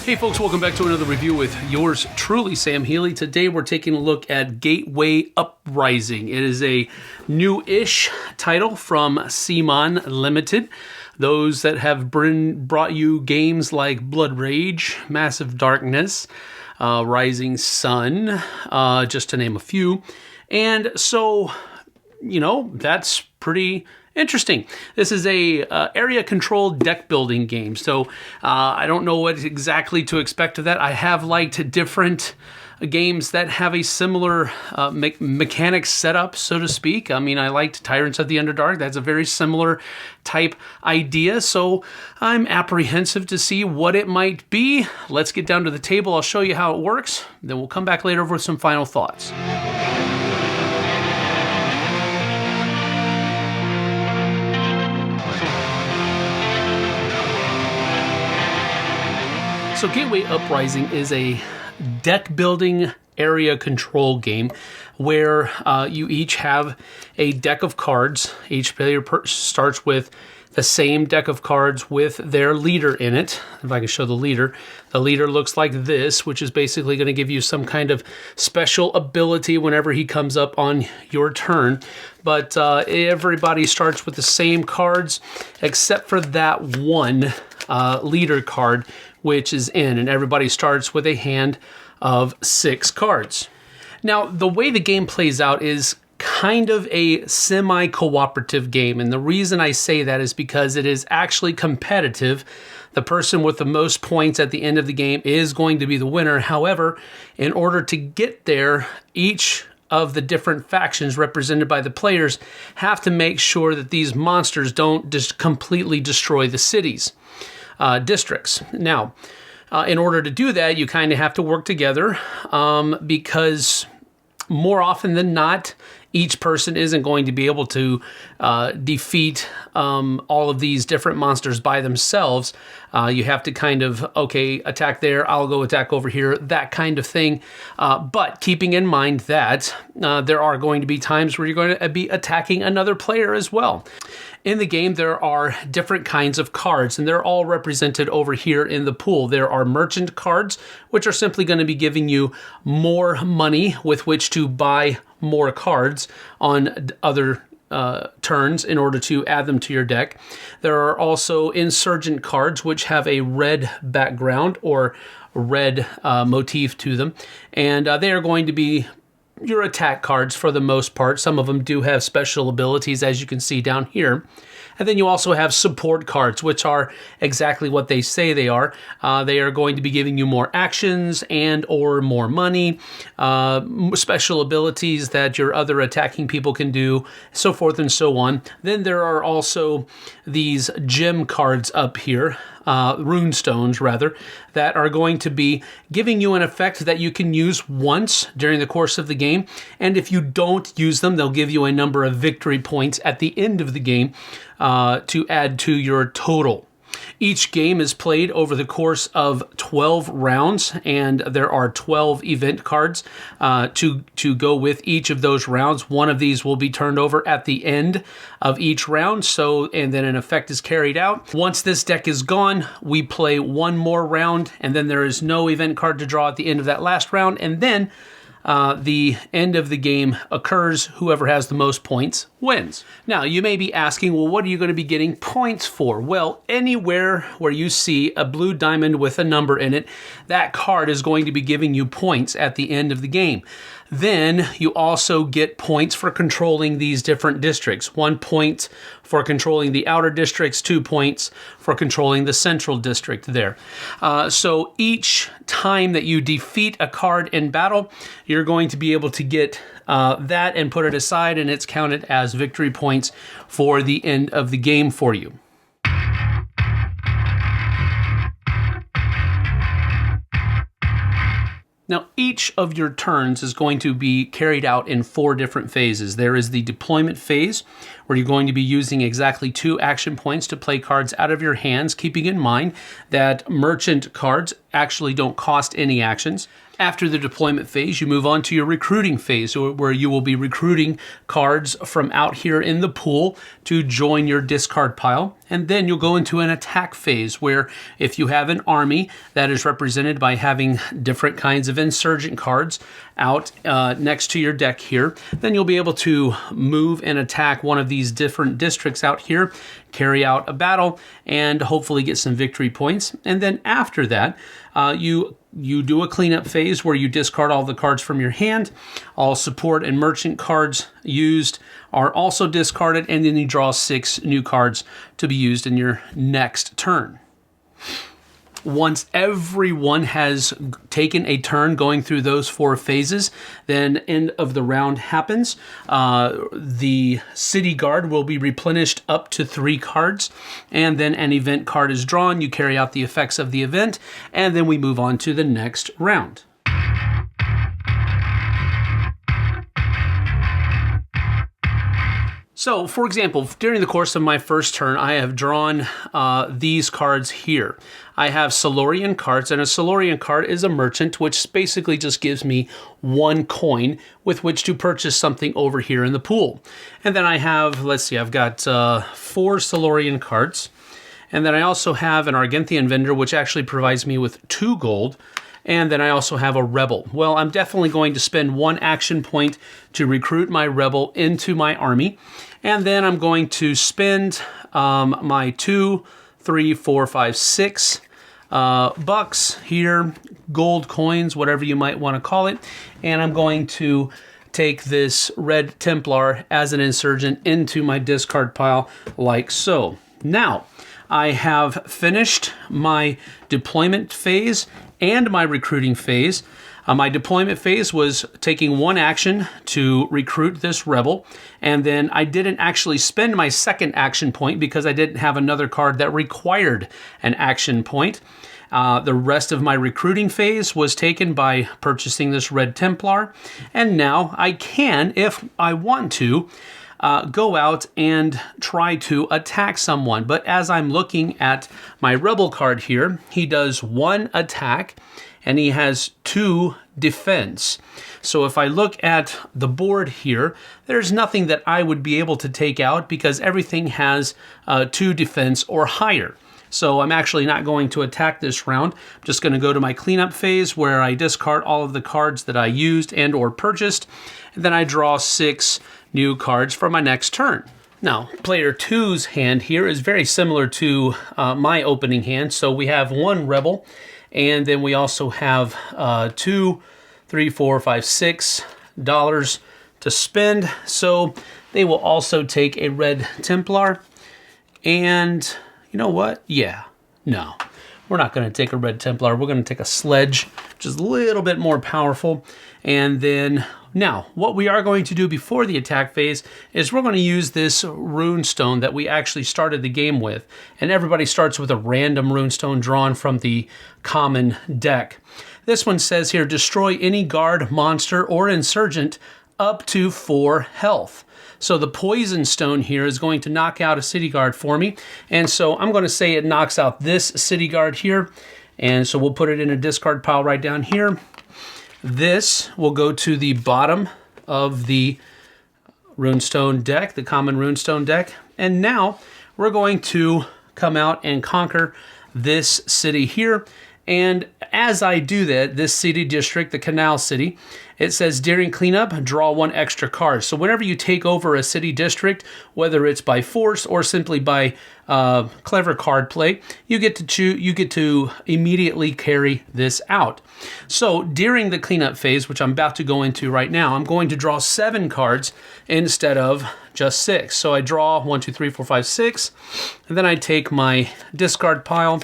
Hey folks, welcome back to another review with yours truly, Sam Healey. Today we're taking a look at Gateway Uprising. It is a new-ish title from CMON Ltd. Those that have brought you games like Blood Rage, Massive Darkness, Rising Sun, just to name a few. And so, you know, that's pretty interesting. This is a area-controlled deck-building game, so I don't know what exactly to expect of that. I have liked different games that have a similar mechanic setup, so to speak. I mean, I liked Tyrants of the Underdark. That's a very similar type idea, so I'm apprehensive to see what it might be. Let's get down to the table. I'll show you how it works, then we'll come back later with some final thoughts. So Gateway Uprising is a deck building area control game where you each have a deck of cards. Each player starts with the same deck of cards with their leader in it. If I can show the leader looks like this, which is basically going to give you some kind of special ability whenever he comes up on your turn. But everybody starts with the same cards except for that one leader card, which is in, and everybody starts with a hand of 6 cards. Now, the way the game plays out is kind of a semi-cooperative game, and the reason I say that is because it is actually competitive. The person with the most points at the end of the game is going to be the winner. However, in order to get there, each of the different factions represented by the players have to make sure that these monsters don't just completely destroy the cities. Districts. Now, in order to do that, you kind of have to work together because more often than not, each person isn't going to be able to defeat all of these different monsters by themselves. You have to kind of, okay, attack there, I'll go attack over here, that kind of thing. But keeping in mind that there are going to be times where you're going to be attacking another player as well. In the game, there are different kinds of cards, and they're all represented over here in the pool. There are merchant cards, which are simply going to be giving you more money with which to buy more cards on other turns in order to add them to your deck. There are also insurgent cards, which have a red background or red motif to them, and they are going to be your attack cards for the most part. Some of them do have special abilities, as you can see down here. And then you also have support cards, which are exactly what they say they are. They are going to be giving you more actions and or more money, special abilities that your other attacking people can do, so forth and so on. Then there are also these gem cards up here, rune stones rather, that are going to be giving you an effect that you can use once during the course of the game. And if you don't use them, they'll give you a number of victory points at the end of the game to add to your total. Each game is played over the course of 12 rounds, and there are 12 event cards to go with each of those rounds. One of these will be turned over at the end of each round, and then an effect is carried out. Once this deck is gone, we play one more round, and then there is no event card to draw at the end of that last round, and then the end of the game occurs. Whoever has the most points wins. Now, you may be asking, well, what are you going to be getting points for? Well, anywhere where you see a blue diamond with a number in it, that card is going to be giving you points at the end of the game. Then you also get points for controlling these different districts. 1 point for controlling the outer districts, 2 points for controlling the central district there. So each time that you defeat a card in battle, you're going to be able to get that and put it aside, and it's counted as victory points for the end of the game for you. Now, each of your turns is going to be carried out in 4 different phases. There is the deployment phase, where you're going to be using exactly 2 action points to play cards out of your hands, keeping in mind that merchant cards actually don't cost any actions. After the deployment phase, you move on to your recruiting phase, where you will be recruiting cards from out here in the pool to join your discard pile. And then you'll go into an attack phase, where if you have an army that is represented by having different kinds of insurgent cards out next to your deck here, then you'll be able to move and attack one of these different districts out here, carry out a battle, and hopefully get some victory points. And then after that, you do a cleanup phase where you discard all the cards from your hand. All support and merchant cards used are also discarded, and then you draw 6 new cards to be used in your next turn. Once everyone has taken a turn going through those 4 phases, then end of the round happens. The city guard will be replenished up to 3 cards, and then an event card is drawn. You carry out the effects of the event, and then we move on to the next round. So, for example, during the course of my first turn, I have drawn these cards here. I have Solorian cards, and a Solorian card is a merchant, which basically just gives me 1 coin with which to purchase something over here in the pool. And then I have, let's see, I've got 4 Solorian cards. And then I also have an Argenthian vendor, which actually provides me with 2 gold. And then I also have a rebel. Well, I'm definitely going to spend 1 action point to recruit my rebel into my army. And then I'm going to spend my 2, 3, 4, 5, 6 bucks here, gold coins, whatever you might want to call it. And I'm going to take this Red Templar as an insurgent into my discard pile like so. Now, I have finished my deployment phase and my recruiting phase. My deployment phase was taking 1 action to recruit this rebel, and then I didn't actually spend my 2nd action point because I didn't have another card that required an action point. The rest of my recruiting phase was taken by purchasing this Red Templar, and now I can, if I want to, go out and try to attack someone. But as I'm looking at my rebel card here, he does 1 attack and he has 2 defense. So if I look at the board here, there's nothing that I would be able to take out because everything has 2 defense or higher. So I'm actually not going to attack this round. I'm just going to go to my cleanup phase where I discard all of the cards that I used and or purchased, and then I draw 6 new cards for my next turn. Now, player 2's hand here is very similar to my opening hand. So we have 1 rebel, and then we also have 2, 3, 4, 5, $6 to spend. So they will also take a Red Templar. And you know what? Yeah, no, we're not going to take a Red Templar. We're going to take a Sledge, which is a little bit more powerful. And then now, what we are going to do before the attack phase is we're going to use this runestone that we actually started the game with. And everybody starts with a random runestone drawn from the common deck. This one says here, destroy any guard, monster, or insurgent up to 4 health. So the poison stone here is going to knock out a city guard for me. And so I'm going to say it knocks out this city guard here. And so we'll put it in a discard pile right down here. This will go to the bottom of the runestone deck, the common runestone deck. And now we're going to come out and conquer this city here. And as I do that, this city district, the Canal City, it says during cleanup, draw 1 extra card. So whenever you take over a city district, whether it's by force or simply by clever card play, you get to immediately carry this out. So during the cleanup phase, which I'm about to go into right now, I'm going to draw 7 cards instead of just 6. So I draw 1, 2, 3, 4, 5, 6, and then I take my discard pile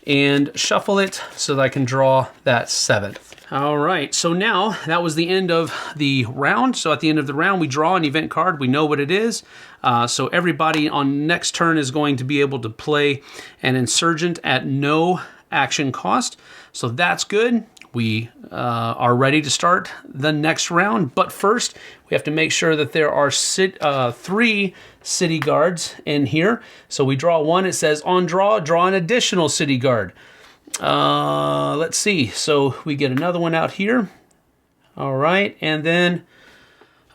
and shuffle it so that I can draw that 7th. All right, so now that was the end of the round. So at the end of the round, we draw an event card. We know what it is. So everybody on next turn is going to be able to play an insurgent at no action cost. So that's good. We are ready to start the next round. But first, we have to make sure that there are 3 city guards in here. So we draw 1. It says on draw, draw an additional city guard. Let's see. So we get another one out here. All right, and then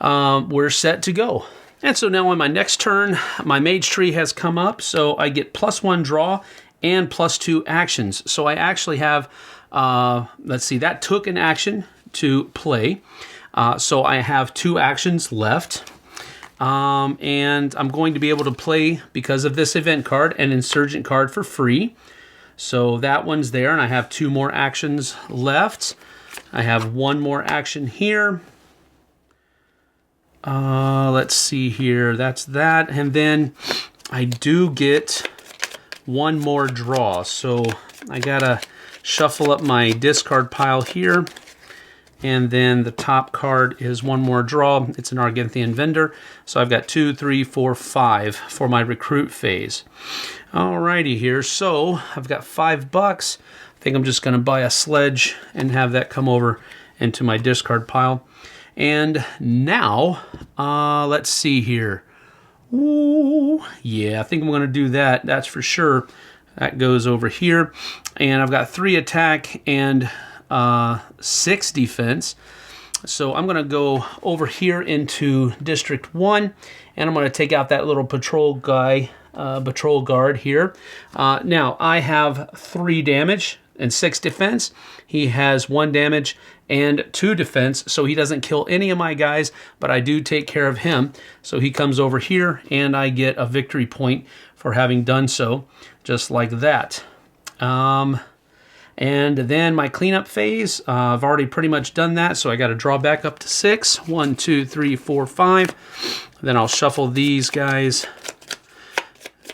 we're set to go. And so now on my next turn, my mage tree has come up, so I get +1 draw and +2 actions. So I actually have, let's see, that took an action to play. So I have 2 actions left. And I'm going to be able to play, because of this event card, an insurgent card for free. So that one's there, and I have 2 more actions left. I have 1 more action here. Let's see here. That's that. And then I do get 1 more draw. So I gotta shuffle up my discard pile here. And then the top card is 1 more draw. It's an Argenthian vendor. So I've got 2, 3, 4, 5 for my recruit phase. Alrighty here. So I've got $5. I think I'm just gonna buy a sledge and have that come over into my discard pile. And now, let's see here. Ooh, yeah, I think I'm going to do that. That's for sure. That goes over here. And I've got 3 attack and 6 defense. So I'm going to go over here into District 1. And I'm going to take out that little patrol guy, patrol guard here. Now, I have 3 damage and 6 defense. He has 1 damage and 2 defense, so he doesn't kill any of my guys, but I do take care of him. So he comes over here, and I get a victory point for having done so, just like that. And then my cleanup phase, I've already pretty much done that, so I got to draw back up to 6. 1, 2, 3, 4, 5. Then I'll shuffle these guys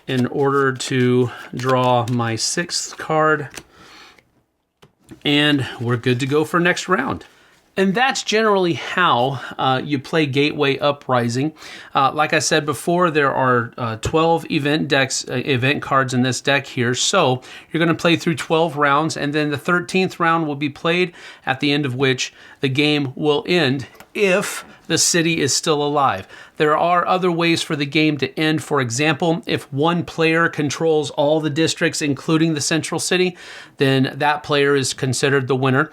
in order to draw my 6th card. And we're good to go for next round. And that's generally how you play Gateway Uprising. Like I said before, there are 12 event cards in this deck here. So you're going to play through 12 rounds, and then the 13th round will be played, at the end of which the game will end if the city is still alive. There are other ways for the game to end. For example, if one player controls all the districts, including the central city, then that player is considered the winner.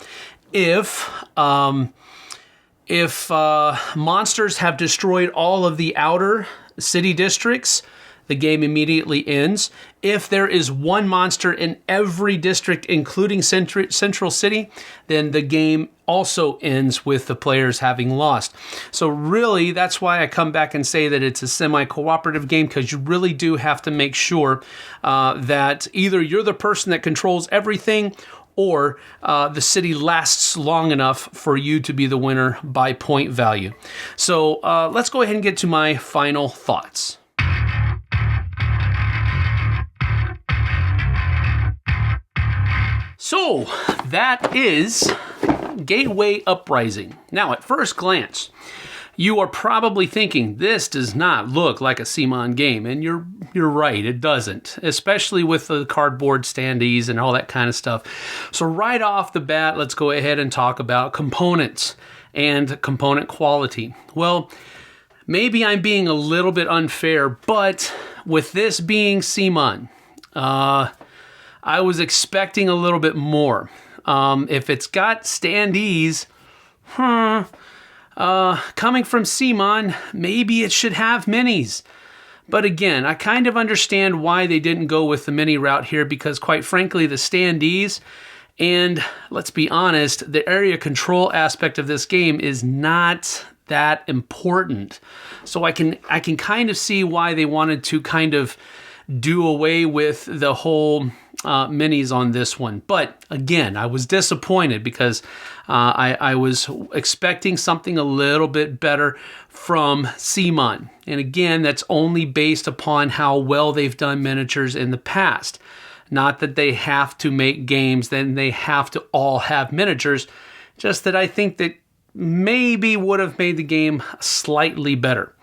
If monsters have destroyed all of the outer city districts, the game immediately ends. If there is 1 monster in every district, including Central City, then the game also ends with the players having lost. So really, that's why I come back and say that it's a semi-cooperative game, because you really do have to make sure that either you're the person that controls everything, or the city lasts long enough for you to be the winner by point value. So let's go ahead and get to my final thoughts. So that is Gateway Uprising. Now, at first glance, you are probably thinking, this does not look like a CMON game, and you're right, it doesn't, especially with the cardboard standees and all that kind of stuff. So right off the bat, let's go ahead and talk about components and component quality. Well, maybe I'm being a little bit unfair, but with this being CMON, I was expecting a little bit more. If it's got standees, coming from CMON, maybe it should have minis. But again, I kind of understand why they didn't go with the mini route here, because quite frankly, the standees, and let's be honest, the area control aspect of this game is not that important. So I can kind of see why they wanted to kind of do away with the whole minis on this one. But again, I was disappointed, because I was expecting something a little bit better from CMON. And again, that's only based upon how well they've done miniatures in the past. Not that they have to make games, then they have to all have miniatures. Just that I think that maybe would have made the game slightly better.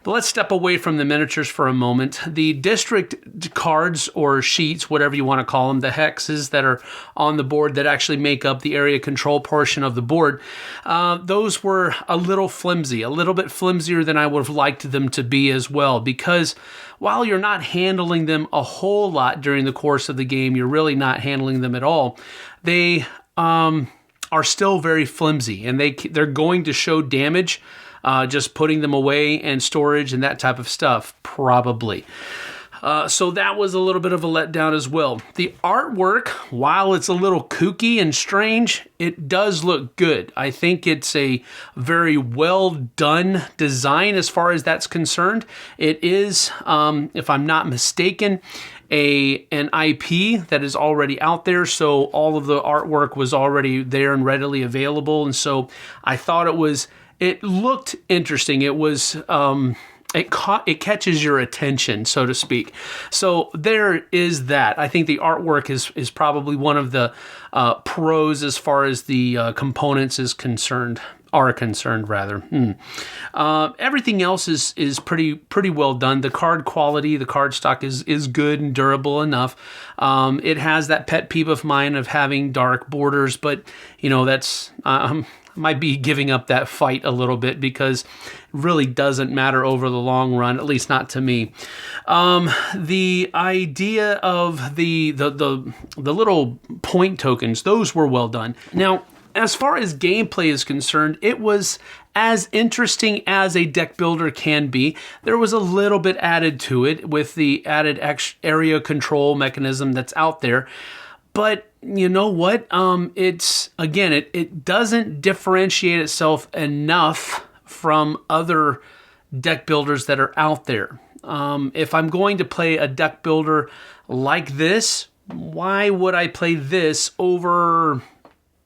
But let's step away from the miniatures for a moment. The district cards or sheets, whatever you want to call them, the hexes that are on the board that actually make up the area control portion of the board, those were a little flimsy, a little bit flimsier than I would have liked them to be as well, because while you're not handling them a whole lot during the course of the game, you're really not handling them at all, they are still very flimsy, and they're going to show damage just putting them away and storage and that type of stuff, probably. So that was a little bit of a letdown as well. The artwork, while it's a little kooky and strange, it does look good. I think it's a very well done design as far as that's concerned. It is, if I'm not mistaken, an IP that is already out there, so all of the artwork was already there and readily available, and so I thought it looked interesting. It was it catches your attention, so to speak. So there is that. I think the artwork is probably one of the pros as far as the components are concerned rather. Everything else is pretty well done. The card quality, the card stock is good and durable enough. It has that pet peeve of mine of having dark borders, but that's might be giving up that fight a little bit because it really doesn't matter over the long run, at least not to me. The idea of the little point tokens, those were well done. Now, as far as gameplay is concerned, it was as interesting as a deck builder can be. There was a little bit added to it with the added area control mechanism that's out there. But you know what? It doesn't differentiate itself enough from other deck builders that are out there. If I'm going to play a deck builder like this, why would I play this over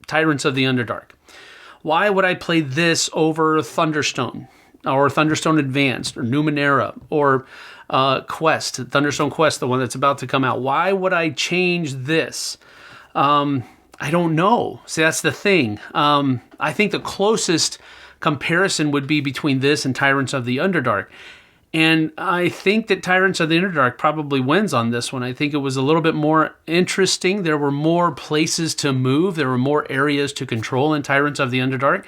Tyrants of the Underdark? Why would I play this over Thunderstone or Thunderstone Advanced or Numenera or Thunderstone Quest, the one that's about to come out? Why would I change this? I don't know. See, that's the thing. I think the closest comparison would be between this and Tyrants of the Underdark. And I think that Tyrants of the Underdark probably wins on this one. I think it was a little bit more interesting. There were more places to move. There were more areas to control in Tyrants of the Underdark.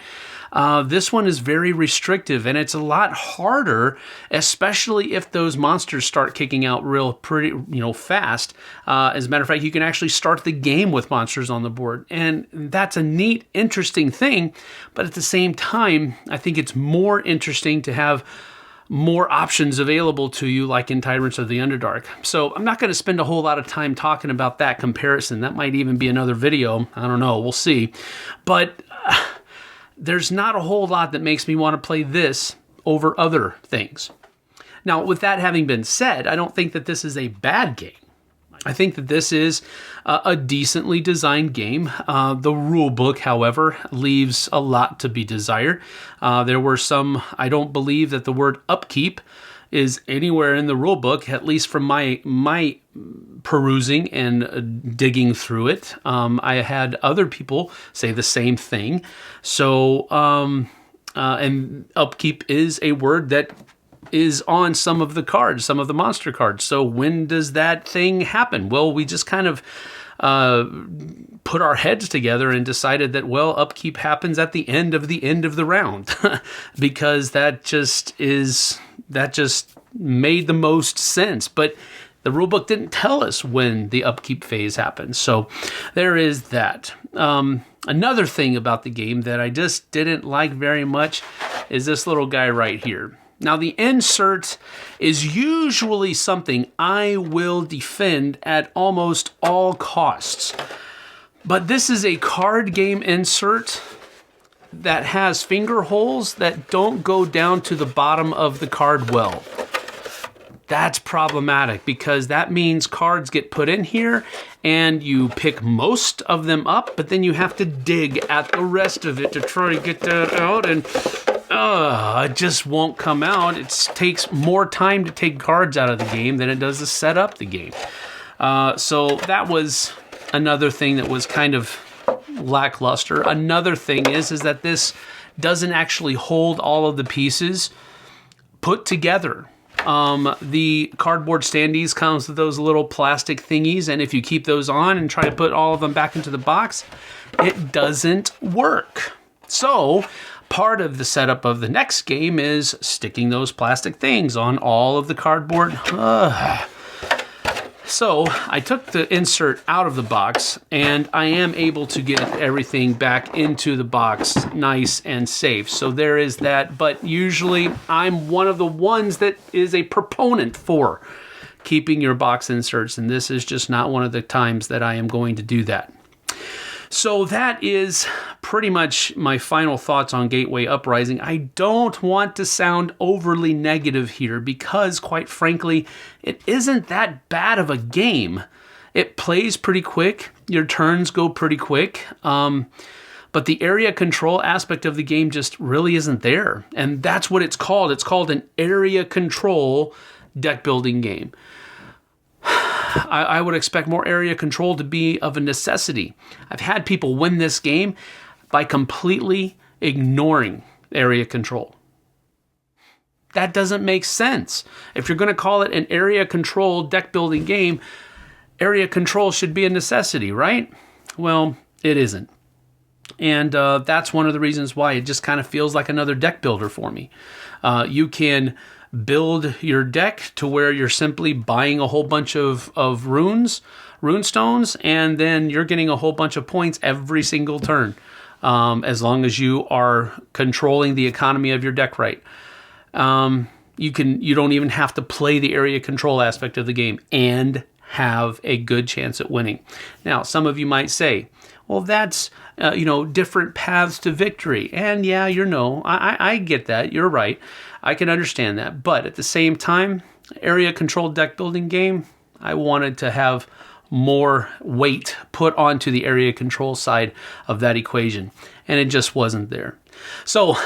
This one is very restrictive, and it's a lot harder, especially if those monsters start kicking out pretty fast. As a matter of fact, you can actually start the game with monsters on the board, and that's a neat, interesting thing. But at the same time, I think it's more interesting to have more options available to you, like in Tyrants of the Underdark. So I'm not going to spend a whole lot of time talking about that comparison. That might even be another video. I don't know. We'll see. But there's not a whole lot that makes me want to play this over other things. Now, with that having been said, I don't think that this is a bad game. I think that this is a decently designed game. The rule book, however, leaves a lot to be desired. There were some, I don't believe that the word upkeep is anywhere in the rule book, at least from my perusing and digging through it. I had other people say the same thing. So, and upkeep is a word that is on some of the cards, some of the monster cards. So when does that thing happen? Well, we just kind of put our heads together and decided that, well, upkeep happens at the end of the round because that just made the most sense. But the rulebook didn't tell us when the upkeep phase happens. So there is that. Another thing about the game that I just didn't like very much is this little guy right here. Now, the insert is usually something I will defend at almost all costs. But this is a card game insert that has finger holes that don't go down to the bottom of the card well. That's problematic because that means cards get put in here and you pick most of them up, but then you have to dig at the rest of it to try to get that out, and it just won't come out. It takes more time to take cards out of the game than it does to set up the game. So that was another thing that was kind of lackluster. Another thing is that this doesn't actually hold all of the pieces put together. The cardboard standees comes with those little plastic thingies, and if you keep those on and try to put all of them back into the box, it doesn't work. So part of the setup of the next game is sticking those plastic things on all of the cardboard. So I took the insert out of the box, and I am able to get everything back into the box nice and safe. So there is that, but usually I'm one of the ones that is a proponent for keeping your box inserts, and this is just not one of the times that I am going to do that. So that is pretty much my final thoughts on Gateway Uprising. I don't want to sound overly negative here because, quite frankly, it isn't that bad of a game. It plays pretty quick. Your turns go pretty quick. But the area control aspect of the game just really isn't there. And that's what it's called. It's called an area control deck building game. I would expect more area control to be of a necessity. I've had people win this game by completely ignoring area control. That doesn't make sense. If you're going to call it an area control deck building game, area control should be a necessity, right? Well, it isn't. And that's one of the reasons why it just kind of feels like another deck builder for me. You can build your deck to where you're simply buying a whole bunch of runestones, and then you're getting a whole bunch of points every single turn, as long as you are controlling the economy of your deck right. You don't even have to play the area control aspect of the game and have a good chance at winning. Now, some of you might say, well, that's different paths to victory. And yeah, I get that. You're right. I can understand that. But at the same time, area control deck building game, I wanted to have more weight put onto the area control side of that equation, and it just wasn't there. So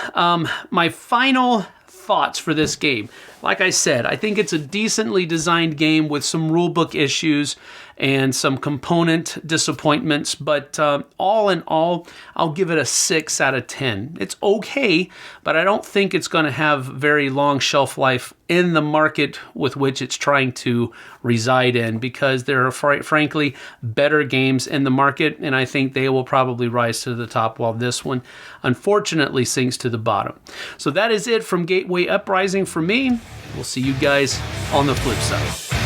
my final thoughts for this game. Like I said, I think it's a decently designed game with some rulebook issues and some component disappointments, but all in all, I'll give it a 6 out of 10. It's okay, but I don't think it's going to have very long shelf life in the market with which it's trying to reside in, because there are frankly better games in the market, and I think they will probably rise to the top while this one unfortunately sinks to the bottom. So that is it from Gateway Uprising for me. We'll see you guys on the flip side.